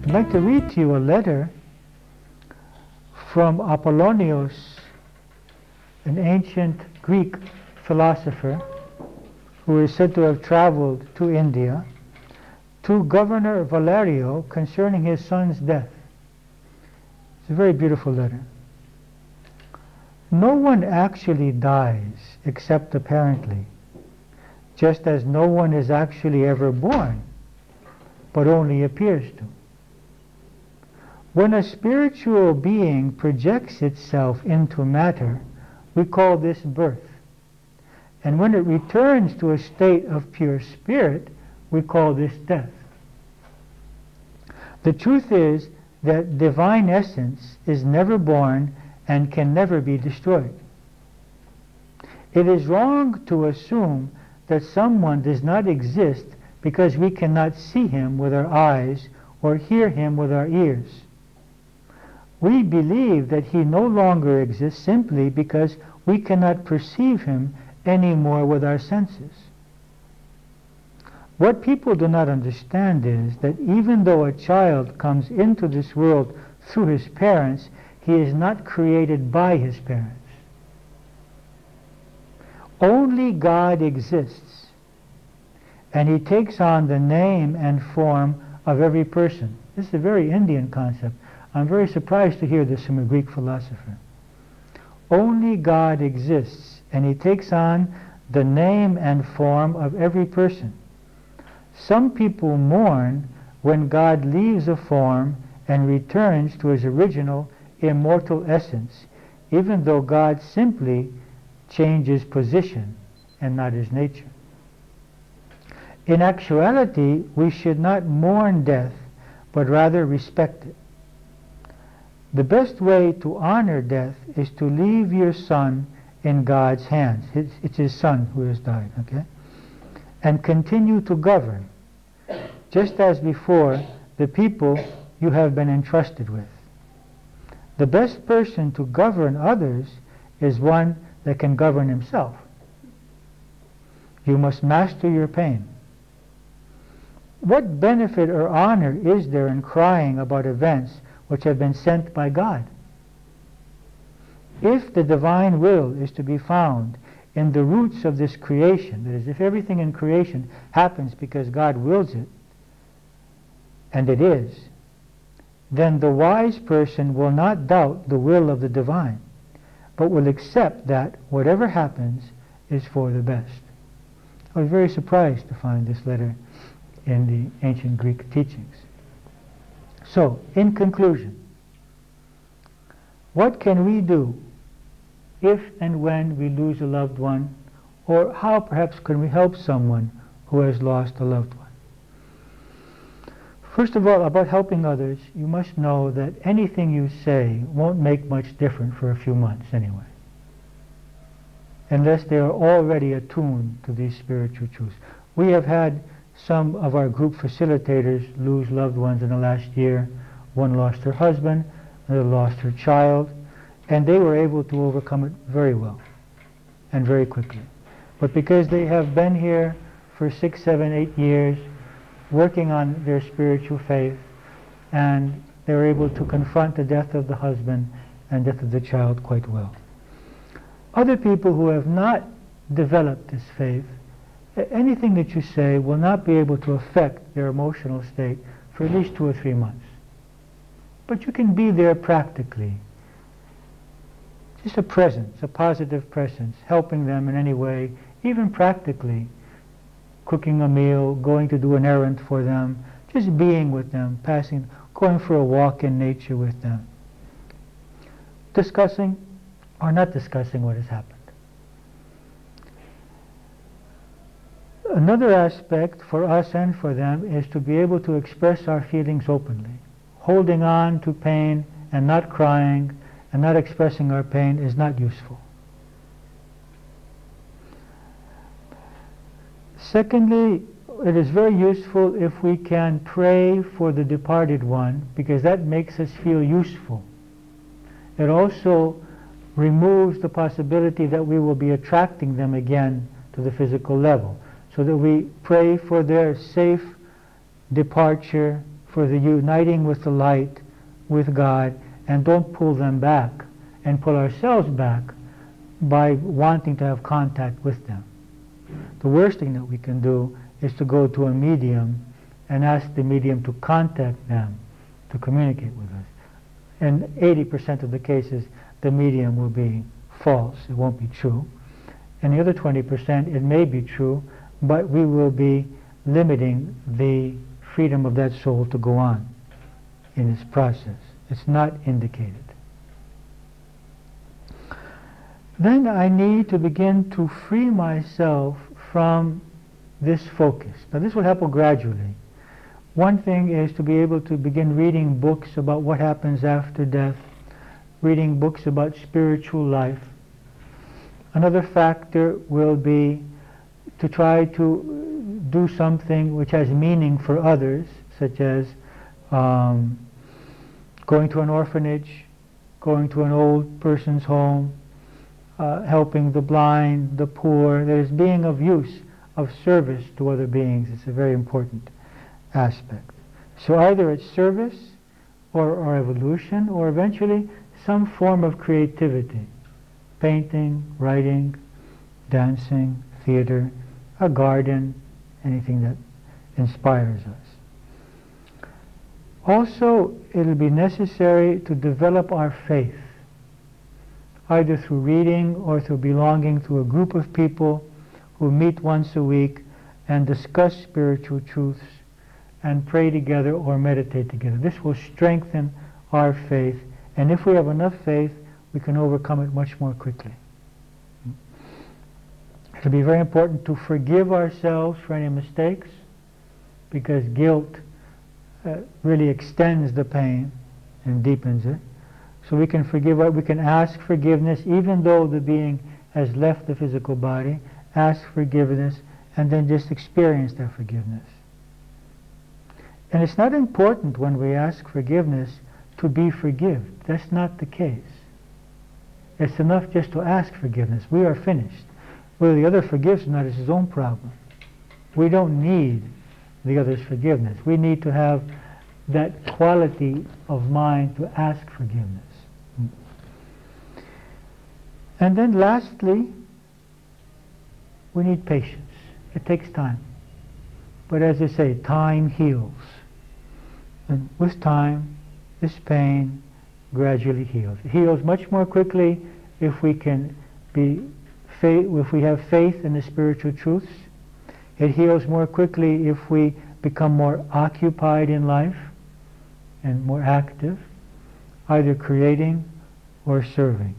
I'd like to read to you a letter from Apollonios, an ancient Greek philosopher who is said to have traveled to India, to Governor Valerio concerning his son's death. It's a very beautiful letter. No one actually dies except apparently, just as no one is actually ever born, but only appears to. When a spiritual being projects itself into matter, we call this birth. And when it returns to a state of pure spirit, we call this death. The truth is that divine essence is never born and can never be destroyed. It is wrong to assume that someone does not exist because we cannot see him with our eyes or hear him with our ears. We believe that he no longer exists simply because we cannot perceive him anymore with our senses. What people do not understand is that even though a child comes into this world through his parents, he is not created by his parents. Only God exists, and he takes on the name and form of every person. This is a very Indian concept. I'm very surprised to hear this from a Greek philosopher. Only God exists, and he takes on the name and form of every person. Some people mourn when God leaves a form and returns to his original immortal essence, even though God simply changes position and not his nature. In actuality, we should not mourn death, but rather respect it. The best way to honor death is to leave your son in God's hands. It's his son who has died, okay? And continue to govern, just as before, the people you have been entrusted with. The best person to govern others is one that can govern himself. You must master your pain. What benefit or honor is there in crying about events which have been sent by God? If the divine will is to be found in the roots of this creation, that is, if everything in creation happens because God wills it, and it is, then the wise person will not doubt the will of the divine, but will accept that whatever happens is for the best. I was very surprised to find this letter in the ancient Greek teachings. So, in conclusion, what can we do if and when we lose a loved one, or how perhaps can we help someone who has lost a loved one? First of all, about helping others, you must know that anything you say won't make much difference for a few months anyway, unless they are already attuned to these spiritual truths. We have had some of our group facilitators lose loved ones in the last year. One lost her husband, another lost her child, and they were able to overcome it very well and very quickly. But because they have been here for 6, 7, 8 years, working on their spiritual faith, and they were able to confront the death of the husband and death of the child quite well. Other people who have not developed this faith, anything that you say will not be able to affect their emotional state for at least 2 or 3 months. But you can be there practically. Just a presence, a positive presence, helping them in any way, even practically. Cooking a meal, going to do an errand for them, just being with them, going for a walk in nature with them. Discussing or not discussing what has happened. Another aspect for us and for them is to be able to express our feelings openly. Holding on to pain and not crying and not expressing our pain is not useful. Secondly, it is very useful if we can pray for the departed one, because that makes us feel useful. It also removes the possibility that we will be attracting them again to the physical level, so that we pray for their safe departure for the uniting with the light, with God, and don't pull them back and pull ourselves back by wanting to have contact with them. The worst thing that we can do is to go to a medium and ask the medium to contact them, to communicate with us. In 80% of the cases, the medium will be false. It won't be true. And the other 20%, it may be true, but we will be limiting the freedom of that soul to go on in this process. It's not indicated. Then I need to begin to free myself from this focus. Now this will happen gradually. One thing is to be able to begin reading books about what happens after death, reading books about spiritual life. Another factor will be to try to do something which has meaning for others, such as going to an orphanage, going to an old person's home, helping the blind, the poor. That is being of use, of service to other beings. It's a very important aspect. So either it's service or evolution, or eventually some form of creativity. Painting, writing, dancing, theater, a garden, anything that inspires us. Also, it will be necessary to develop our faith, either through reading or through belonging to a group of people who meet once a week and discuss spiritual truths and pray together or meditate together. This will strengthen our faith, and if we have enough faith, we can overcome it much more quickly. It will be very important to forgive ourselves for any mistakes, because guilt really extends the pain and deepens it. So we can forgive, we can ask forgiveness even though the being has left the physical body, ask forgiveness, and then just experience that forgiveness. And it's not important when we ask forgiveness to be forgiven. That's not the case. It's enough just to ask forgiveness. We are finished. Whether the other forgives or not is his own problem. We don't need the other's forgiveness. We need to have that quality of mind to ask forgiveness. And then lastly, we need patience. It takes time. But as they say, time heals. And with time, this pain gradually heals. It heals much more quickly if we can if we have faith in the spiritual truths. It heals more quickly if we become more occupied in life and more active, either creating or serving.